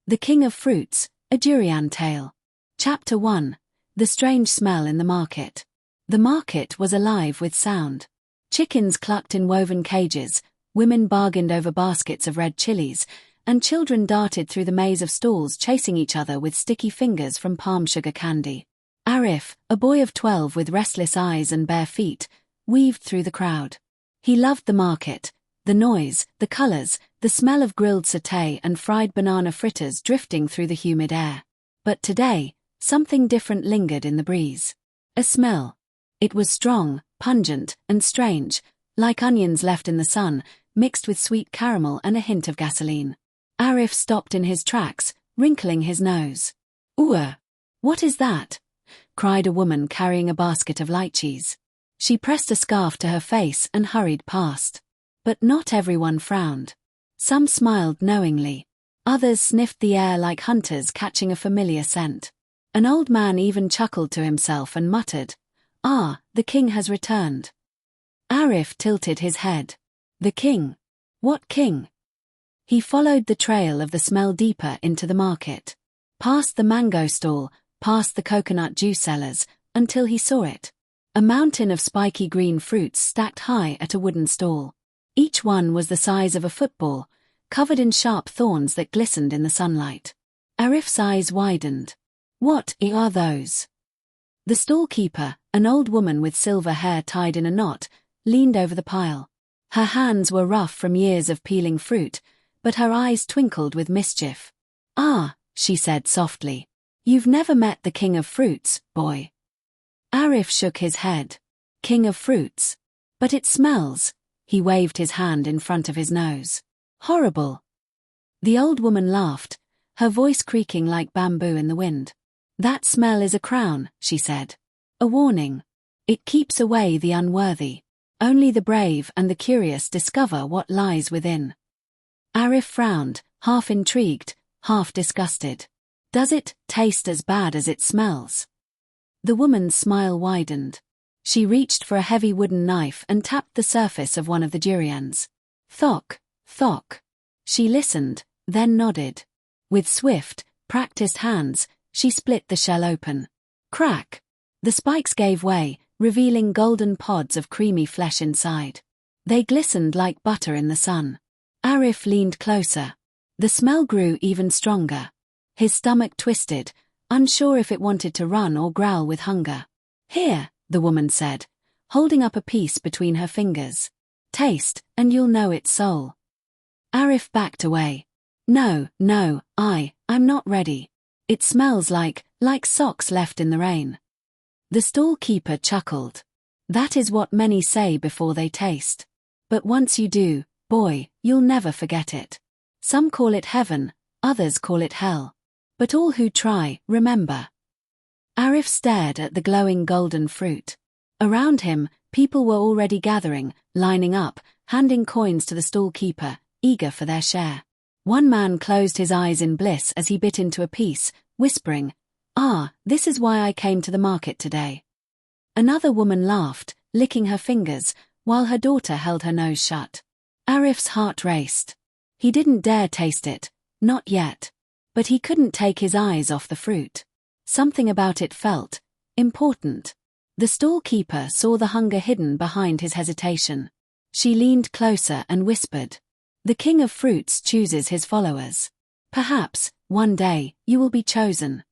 The King of Fruits, a Durian Tale. Chapter 1. The Strange Smell in the Market. The market was alive with sound. Chickens clucked in woven cages, women bargained over baskets of red chilies, and children darted through the maze of stalls chasing each other with sticky fingers from palm sugar candy. Arif, a boy of 12 with restless eyes and bare feet, weaved through the crowd. He loved the market, the noise, the colors, the smell of grilled satay and fried banana fritters drifting through the humid air. But today, something different lingered in the breeze. A smell. It was strong, pungent, and strange, like onions left in the sun, mixed with sweet caramel and a hint of gasoline. Arif stopped in his tracks, wrinkling his nose. "Ooh! What is that?" cried a woman carrying a basket of lychees. She pressed a scarf to her face and hurried past. But not everyone frowned. Some smiled knowingly. Others sniffed the air like hunters catching a familiar scent. An old man even chuckled to himself and muttered, "Ah, the king has returned." Arif tilted his head. The king? What king? He followed the trail of the smell deeper into the market. Past the mango stall, past the coconut juice sellers, until he saw it. A mountain of spiky green fruits stacked high at a wooden stall. Each one was the size of a football, covered in sharp thorns that glistened in the sunlight. Arif's eyes widened. What are those? The stallkeeper, an old woman with silver hair tied in a knot, leaned over the pile. Her hands were rough from years of peeling fruit, but her eyes twinkled with mischief. "Ah," she said softly. "You've never met the King of Fruits, boy." Arif shook his head. "King of Fruits? But it smells." He waved his hand in front of his nose. "Horrible." The old woman laughed, her voice creaking like bamboo in the wind. "That smell is a crown," she said. "A warning. It keeps away the unworthy. Only the brave and the curious discover what lies within." Arif frowned, half intrigued, half disgusted. "Does it taste as bad as it smells?" The woman's smile widened. She reached for a heavy wooden knife and tapped the surface of one of the durians. Thok, thok. She listened, then nodded. With swift, practiced hands, she split the shell open. Crack! The spikes gave way, revealing golden pods of creamy flesh inside. They glistened like butter in the sun. Arif leaned closer. The smell grew even stronger. His stomach twisted, unsure if it wanted to run or growl with hunger. "Here," the woman said, holding up a piece between her fingers. "Taste, and you'll know its soul." Arif backed away. No, I'm not ready. It smells like socks left in the rain." The stall-keeper chuckled. "That is what many say before they taste. But once you do, boy, you'll never forget it. Some call it heaven, others call it hell. But all who try, remember." Arif stared at the glowing golden fruit. Around him, people were already gathering, lining up, handing coins to the stall-keeper, eager for their share. One man closed his eyes in bliss as he bit into a piece, whispering, "Ah, this is why I came to the market today." Another woman laughed, licking her fingers, while her daughter held her nose shut. Arif's heart raced. He didn't dare taste it, not yet. But he couldn't take his eyes off the fruit. Something about it felt important. The stall-keeper saw the hunger hidden behind his hesitation. She leaned closer and whispered, "The King of Fruits chooses his followers. Perhaps, one day, you will be chosen."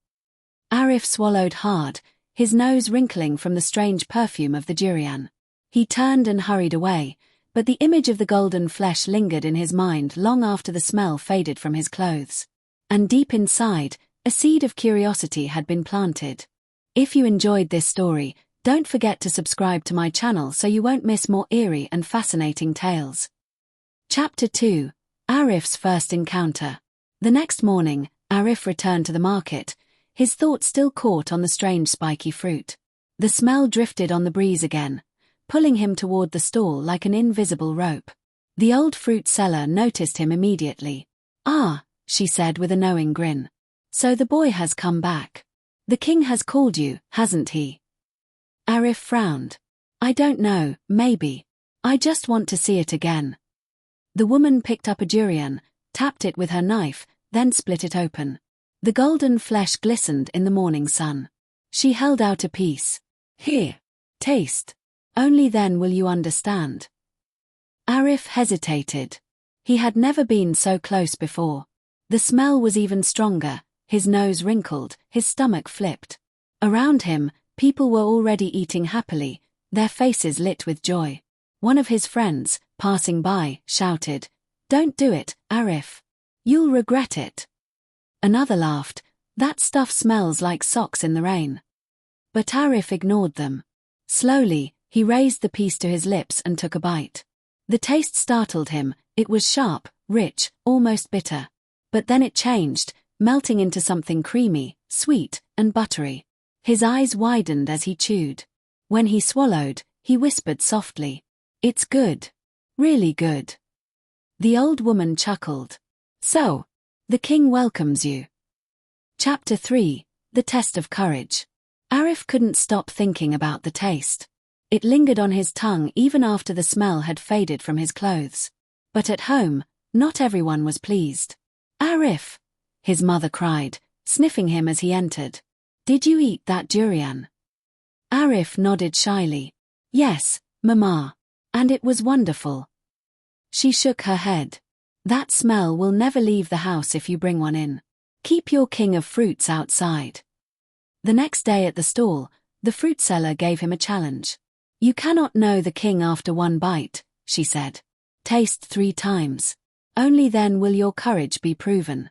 Arif swallowed hard, his nose wrinkling from the strange perfume of the durian. He turned and hurried away, but the image of the golden flesh lingered in his mind long after the smell faded from his clothes. And deep inside, a seed of curiosity had been planted. If you enjoyed this story, don't forget to subscribe to my channel so you won't miss more eerie and fascinating tales. Chapter 2. Arif's First Encounter. The next morning, Arif returned to the market, his thoughts still caught on the strange spiky fruit. The smell drifted on the breeze again, pulling him toward the stall like an invisible rope. The old fruit seller noticed him immediately. "Ah," she said with a knowing grin. "So the boy has come back. The king has called you, hasn't he?" Arif frowned. "I don't know, maybe. I just want to see it again." The woman picked up a durian, tapped it with her knife, then split it open. The golden flesh glistened in the morning sun. She held out a piece. "Here. Taste. Only then will you understand." Arif hesitated. He had never been so close before. The smell was even stronger, his nose wrinkled, his stomach flipped. Around him, people were already eating happily, their faces lit with joy. One of his friends, passing by, shouted, "Don't do it, Arif. You'll regret it." Another laughed, "That stuff smells like socks in the rain." But Arif ignored them. Slowly, he raised the piece to his lips and took a bite. The taste startled him, it was sharp, rich, almost bitter. But then it changed, melting into something creamy, sweet, and buttery. His eyes widened as he chewed. When he swallowed, he whispered softly, "It's good. Really good." The old woman chuckled. "So, the king welcomes you." Chapter 3, The Test of Courage. Arif couldn't stop thinking about the taste. It lingered on his tongue even after the smell had faded from his clothes. But at home, not everyone was pleased. "Arif!" his mother cried, sniffing him as he entered. "Did you eat that durian?" Arif nodded shyly. "Yes, Mama. And it was wonderful." She shook her head. "That smell will never leave the house if you bring one in. Keep your king of fruits outside." The next day at the stall, the fruit seller gave him a challenge. "You cannot know the king after one bite," she said. "Taste 3 times. Only then will your courage be proven."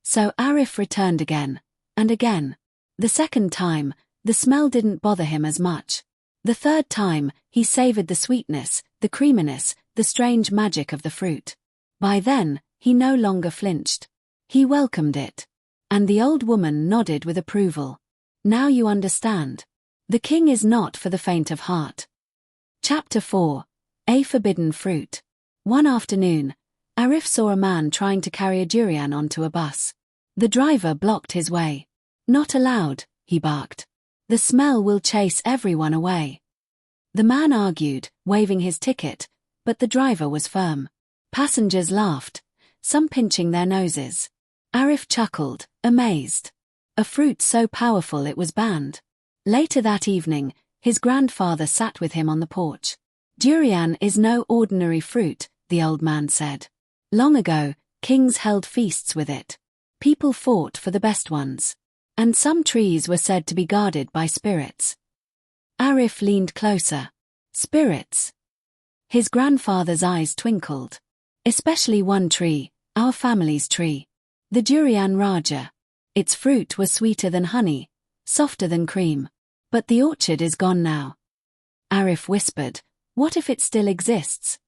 So Arif returned again, and again. The second time, the smell didn't bother him as much. The third time, he savored the sweetness, the creaminess, the strange magic of the fruit. By then, he no longer flinched. He welcomed it. And the old woman nodded with approval. "Now you understand. The king is not for the faint of heart." Chapter 4, A Forbidden Fruit. One afternoon, Arif saw a man trying to carry a durian onto a bus. The driver blocked his way. "Not allowed," he barked. "The smell will chase everyone away." The man argued, waving his ticket, but the driver was firm. Passengers laughed, some pinching their noses. Arif chuckled, amazed. A fruit so powerful it was banned. Later that evening, his grandfather sat with him on the porch. "Durian is no ordinary fruit," the old man said. "Long ago, kings held feasts with it. People fought for the best ones. And some trees were said to be guarded by spirits." Arif leaned closer. "Spirits?" His grandfather's eyes twinkled. "Especially one tree, our family's tree. The Durian Raja. Its fruit was sweeter than honey, softer than cream. But the orchard is gone now." Arif whispered, "What if it still exists?"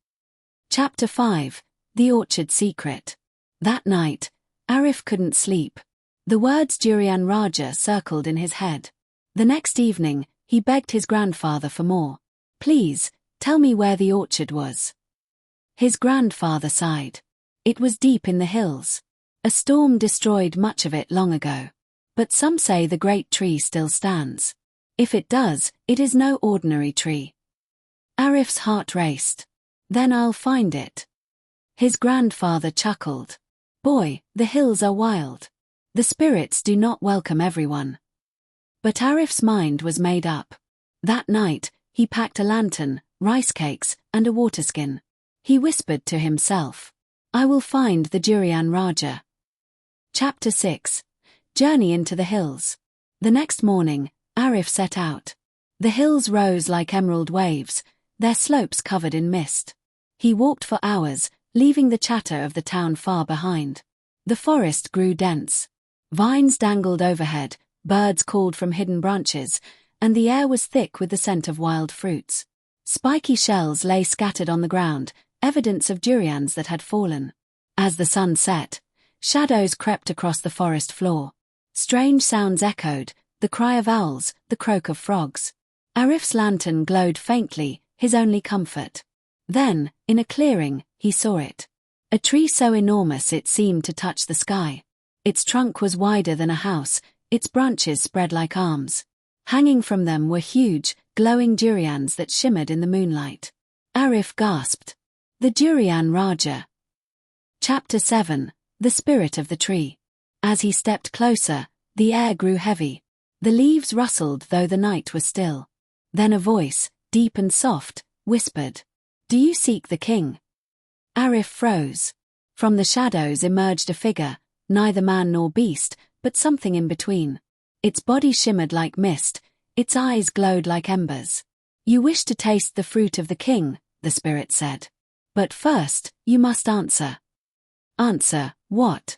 Chapter 5, The Orchard Secret. That night, Arif couldn't sleep. The words Durian Raja circled in his head. The next evening, he begged his grandfather for more. "Please, tell me where the orchard was." His grandfather sighed. "It was deep in the hills. A storm destroyed much of it long ago. But some say the great tree still stands. If it does, it is no ordinary tree." Arif's heart raced. "Then I'll find it." His grandfather chuckled. "Boy, the hills are wild. The spirits do not welcome everyone." But Arif's mind was made up. That night, he packed a lantern, rice cakes, and a waterskin. He whispered to himself, "I will find the Durian Raja." Chapter 6, Journey into the Hills. The next morning, Arif set out. The hills rose like emerald waves, their slopes covered in mist. He walked for hours, leaving the chatter of the town far behind. The forest grew dense. Vines dangled overhead, birds called from hidden branches, and the air was thick with the scent of wild fruits. Spiky shells lay scattered on the ground, evidence of durians that had fallen. As the sun set, shadows crept across the forest floor. Strange sounds echoed, the cry of owls, the croak of frogs. Arif's lantern glowed faintly, his only comfort. Then, in a clearing, he saw it. A tree so enormous it seemed to touch the sky. Its trunk was wider than a house, its branches spread like arms. Hanging from them were huge, glowing durians that shimmered in the moonlight. Arif gasped. The Durian Raja. Chapter 7, the spirit of the tree. As he stepped closer, the air grew heavy. The leaves rustled though the night was still. Then a voice, deep and soft, whispered, "Do you seek the king?" Arif froze. From the shadows emerged a figure, neither man nor beast, but something in between. Its body shimmered like mist, its eyes glowed like embers. "You wish to taste the fruit of the king," the spirit said. "But first, you must answer." "Answer, what?"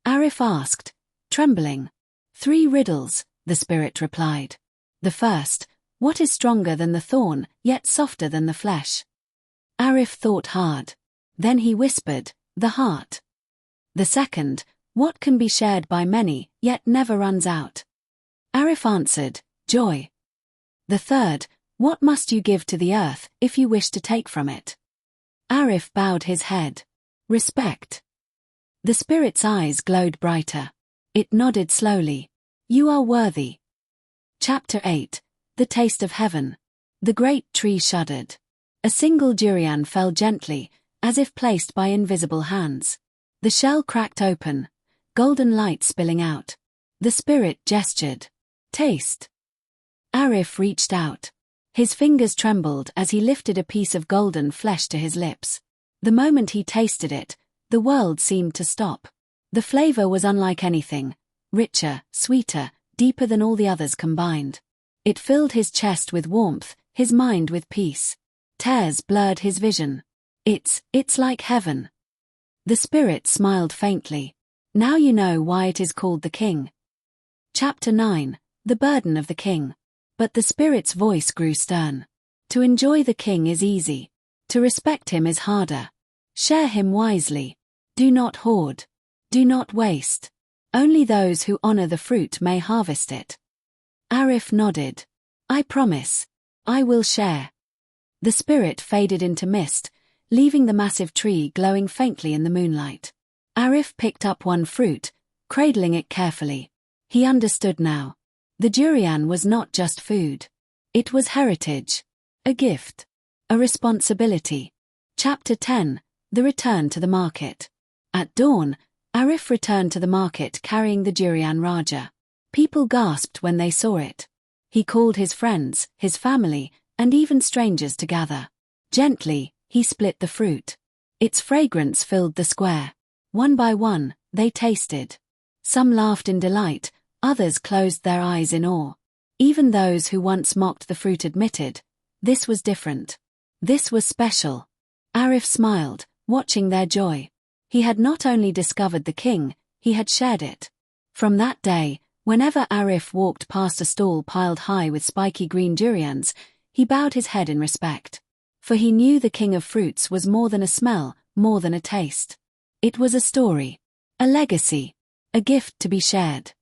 Arif asked, trembling. "3 riddles," the spirit replied. "The first, what is stronger than the thorn, yet softer than the flesh?" Arif thought hard. Then he whispered, "The heart." "The second, what can be shared by many, yet never runs out?" Arif answered, "Joy." "The third, what must you give to the earth, if you wish to take from it?" Arif bowed his head. "Respect." The spirit's eyes glowed brighter. It nodded slowly. "You are worthy." Chapter 8. The Taste of Heaven. The great tree shuddered. A single durian fell gently, as if placed by invisible hands. The shell cracked open, golden light spilling out. The spirit gestured. "Taste." Arif reached out. His fingers trembled as he lifted a piece of golden flesh to his lips. The moment he tasted it, the world seemed to stop. The flavor was unlike anything, richer, sweeter, deeper than all the others combined. It filled his chest with warmth, his mind with peace. Tears blurred his vision. It's like heaven." The spirit smiled faintly. "Now you know why it is called the king." Chapter 9. The Burden of the King. But the spirit's voice grew stern. "To enjoy the king is easy. To respect him is harder. Share him wisely. Do not hoard. Do not waste. Only those who honor the fruit may harvest it." Arif nodded. "I promise. I will share." The spirit faded into mist, leaving the massive tree glowing faintly in the moonlight. Arif picked up one fruit, cradling it carefully. He understood now. The durian was not just food. It was heritage. A gift. A responsibility. Chapter 10. The Return to the Market. At dawn, Arif returned to the market carrying the durian raja. People gasped when they saw it. He called his friends, his family, and even strangers to gather. Gently, he split the fruit. Its fragrance filled the square. One by one, they tasted. Some laughed in delight, others closed their eyes in awe. Even those who once mocked the fruit admitted, this was different. This was special. Arif smiled, watching their joy. He had not only discovered the king, he had shared it. From that day, whenever Arif walked past a stall piled high with spiky green durians, he bowed his head in respect. For he knew the king of fruits was more than a smell, more than a taste. It was a story, a legacy, a gift to be shared.